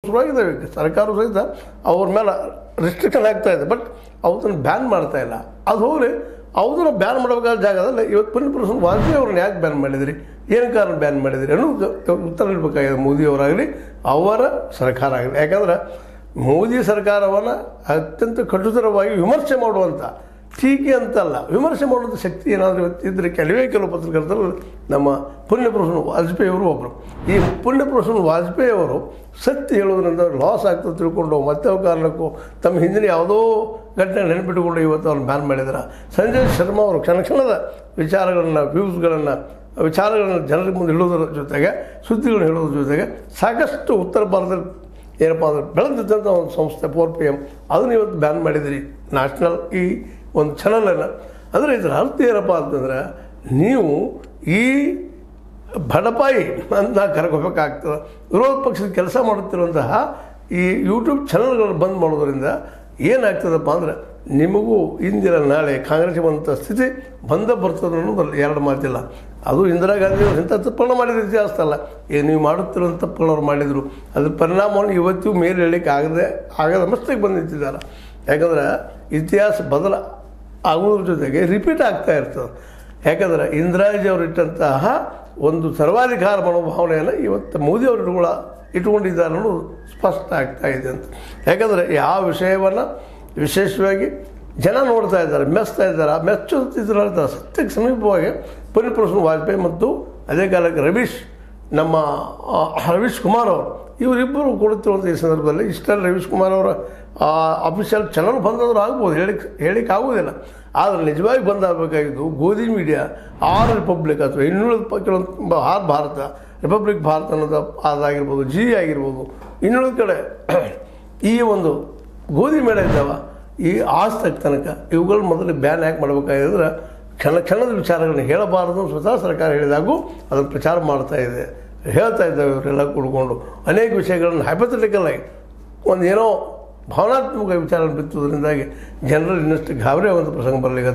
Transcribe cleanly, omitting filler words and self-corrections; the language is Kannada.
ಶುರುವಾಗಿದ್ದಾವೆ. ಸರ್ಕಾರ ಸಹಿತ ಅವ್ರ ಮೇಲೆ ರಿಸ್ಟ್ರಿಕ್ಷನ್ ಆಗ್ತಾ ಇದೆ, ಬಟ್ ಅವತ್ತನ್ನು ಬ್ಯಾನ್ ಮಾಡ್ತಾ ಇಲ್ಲ. ಅದು ಹೋಗಲಿ, ಅವನ್ನ ಬ್ಯಾನ್ ಮಾಡಬೇಕಾದ ಜಾಗದಲ್ಲಿ ಇವತ್ತು ಪುಣ್ಯಪುರುಷರು ವಾಜಪೇಯಿ ಅವ್ರನ್ನ ಯಾಕೆ ಬ್ಯಾನ್ ಮಾಡಿದಿರಿ, ಏನು ಕಾರಣ ಬ್ಯಾನ್ ಮಾಡಿದಿರಿ ಅನ್ನೋದು ಉತ್ತರ ನೀಡಬೇಕಾಗಿದೆ ಮೋದಿಯವರಾಗಲಿ ಅವರ ಸರ್ಕಾರ ಆಗಲಿ. ಯಾಕಂದ್ರೆ ಮೋದಿ ಸರ್ಕಾರವನ್ನು ಅತ್ಯಂತ ಕಟುತರವಾಗಿ ವಿಮರ್ಶೆ ಮಾಡುವಂಥ, ಟೀಕೆ ಅಂತಲ್ಲ, ವಿಮರ್ಶೆ ಮಾಡುವಂಥ ಶಕ್ತಿ ಏನಾದರೂ ಇದ್ದರೆ ಕೆಲವು ಪತ್ರಕರ್ತರು ನಮ್ಮ ಪುಣ್ಯಪುರುಷನು ವಾಜಪೇಯಿಯವರು ಒಬ್ಬರು. ಈ ಪುಣ್ಯಪುರುಷನು ವಾಜಪೇಯಿಯವರು ಸತ್ಯ ಹೇಳೋದ್ರಿಂದ ಲಾಸ್ ಆಗ್ತದೆ ತಿಳ್ಕೊಂಡು ಮತ್ತೆ ಕಾರಣಕ್ಕೂ ತಮ್ಮ ಹಿಂದಿನ ಯಾವುದೋ ಘಟನೆ ನೆನಪಿಟ್ಟುಕೊಂಡು ಇವತ್ತು ಅವ್ರನ್ನ ಬ್ಯಾನ್ ಮಾಡಿದ್ದಾರೆ. ಸಂಜಯ್ ಶರ್ಮಾ ಅವರು ಕ್ಷಣದ ವಿಚಾರಗಳನ್ನು, ವಿಚಾರಗಳನ್ನು ಜನರಿಗೆ ಮುಂದೆ ಹೇಳೋದ್ರ ಜೊತೆಗೆ, ಸುದ್ದಿಗಳನ್ನು ಹೇಳೋದ್ರ ಜೊತೆಗೆ ಸಾಕಷ್ಟು ಉತ್ತರ ಭಾರತದಲ್ಲಿ ಏನಪ್ಪ ಅಂದ್ರೆ ಬೆಳೆದಿದ್ದಂಥ ಒಂದು ಸಂಸ್ಥೆ 4PM ಅದನ್ನು ಇವತ್ತು ಬ್ಯಾನ್ ಮಾಡಿದಿರಿ ನ್ಯಾಷನಲ್ ಈ ಒಂದು ಚಾನಲನ್ನು. ಅಂದರೆ ಇದರ ಅರ್ಥ ಏನಪ್ಪ ಅಂತಂದರೆ, ನೀವು ಈ ಬಡಪಾಯಿ ಅಂತ ಕರ್ಕೋಬೇಕಾಗ್ತದೆ. ವಿರೋಧ ಪಕ್ಷದ ಕೆಲಸ ಮಾಡುತ್ತಿರುವಂತಹ ಈ ಯೂಟ್ಯೂಬ್ ಚಾನಲ್ಗಳನ್ನು ಬಂದ್ ಮಾಡೋದ್ರಿಂದ ಏನಾಗ್ತದಪ್ಪ ಅಂದರೆ, ನಿಮಗೂ ಇಂದಿನ ನಾಳೆ ಕಾಂಗ್ರೆಸ್ಗೆ ಬಂದಂಥ ಸ್ಥಿತಿ ಬರ್ತದೆ ಅನ್ನೋದ್ರಲ್ಲಿ ಎರಡು ಮಾತಿಲ್ಲ. ಅದು ಇಂದಿರಾ ಗಾಂಧಿಯವರು ಇಂಥ ತಪ್ಪನ್ನು ಮಾಡಿದ ಇತಿಹಾಸ ಅಲ್ಲ, ಈಗ ನೀವು ಮಾಡುತ್ತಿರುವಂಥ ತಪ್ಪನ್ನು ಅವ್ರು ಮಾಡಿದರು. ಅದ್ರ ಪರಿಣಾಮವನ್ನು ಇವತ್ತಿಗೂ ಮೇಲೆ ಹೇಳಲಿಕ್ಕೆ ಆಗದ ಮಸ್ತಿಗೆ ಬಂದು ನಿಂತಿದ್ದಾರೆ. ಯಾಕಂದ್ರೆ ಇತಿಹಾಸ ಆಗೋದ್ರ ಜೊತೆಗೆ ರಿಪೀಟ್ ಆಗ್ತಾ ಇರ್ತದೆ. ಯಾಕಂದರೆ ಇಂದಿರಾಜಿ ಅವರು ಇಟ್ಟಂತಹ ಒಂದು ಸರ್ವಾಧಿಕಾರ ಮನೋಭಾವನೆಯನ್ನು ಇವತ್ತು ಮೋದಿಯವರು ಇಟ್ಕೊಂಡಿದ್ದಾರೆ ಅನ್ನೋದು ಸ್ಪಷ್ಟ ಆಗ್ತಾ ಇದೆ ಅಂತ. ಯಾಕಂದರೆ ಯಾವ ವಿಷಯವನ್ನು ವಿಶೇಷವಾಗಿ ಜನ ನೋಡ್ತಾ ಇದ್ದಾರೆ, ಮೆಚ್ತಾ ಇದ್ದಾರೆ. ಆ ಮೆಚ್ಚುತ್ತಿದ್ರು ಹೇಳ್ತಾರೆ ಸತ್ಯಕ್ಕೆ ಸಮೀಪವಾಗಿ ಪುಣ್ಯಪುರುಷರು ವಾಜಪೇಯಿ ಮತ್ತು ಅದೇ ಕಾಲಕ್ಕೆ ನಮ್ಮ ರವೀಶ್ ಕುಮಾರ್ ಅವರು ಇವರಿಬ್ಬರು ಕೊಡುತ್ತಿರುವಂಥ ಈ ಸಂದರ್ಭದಲ್ಲಿ ಇಷ್ಟೆಲ್ಲ ರವೀಶ್ ಕುಮಾರ್ ಅವರ ಅಫಿಷಿಯಲ್ ಚಾನಲ್ ಬಂದಾದರೂ ಆಗ್ಬೋದು, ಹೇಳಿಕ್ಕೆ ಆಗೋದಿಲ್ಲ. ಆದರೆ ನಿಜವಾಗಿ ಬಂದಾಗಬೇಕಾಗಿದ್ದು ಗೋಧಿ ಮೀಡಿಯಾ ಆರ್ ರಿಪಬ್ಲಿಕ್ ಅಥವಾ ಇನ್ನುಳಿದ ಕೆಲವೊಂದು ಆರ್ ಭಾರತ, ರಿಪಬ್ಲಿಕ್ ಭಾರತ ಅನ್ನೋದು ಅದಾಗಿರ್ಬೋದು, ಜಿ ಆಗಿರ್ಬೋದು, ಇನ್ನುಳಿದ ಕಡೆ ಈ ಒಂದು ಗೋಧಿ ಮೇಳ ಇದ್ದಾವೆ, ಈ ಆಸ್ತಕ್ ತನಕ ಇವುಗಳು ಮೊದಲು ಬ್ಯಾನ್ ಯಾಕೆ ಮಾಡಬೇಕಾಗಿದ್ರೆ ಕ್ಷಣದ ವಿಚಾರಗಳನ್ನ ಹೇಳಬಾರದು ಸ್ವತಃ ಸರ್ಕಾರ ಹೇಳಿದಾಗೂ ಅದನ್ನು ಪ್ರಚಾರ ಮಾಡ್ತಾ ಇದೆ, ಹೇಳ್ತಾ ಇದ್ದಾವೆ. ಇವರೆಲ್ಲ ಕೂಡ್ಕೊಂಡು ಅನೇಕ ವಿಷಯಗಳನ್ನು ಹೈಪೋಥೆಟಿಕಲ್ ಆಗಿ ಒಂದೇನೋ ಭಾವನಾತ್ಮಕ ವಿಚಾರ ಬಿತ್ತೋದ್ರಿಂದಾಗಿ ಜನರಲ್ಲಿ ಇನ್ನಷ್ಟು ಗಾಬರಿ ಆಗುವಂಥ ಪ್ರಸಂಗ ಬರಲಿಕ್ಕೆ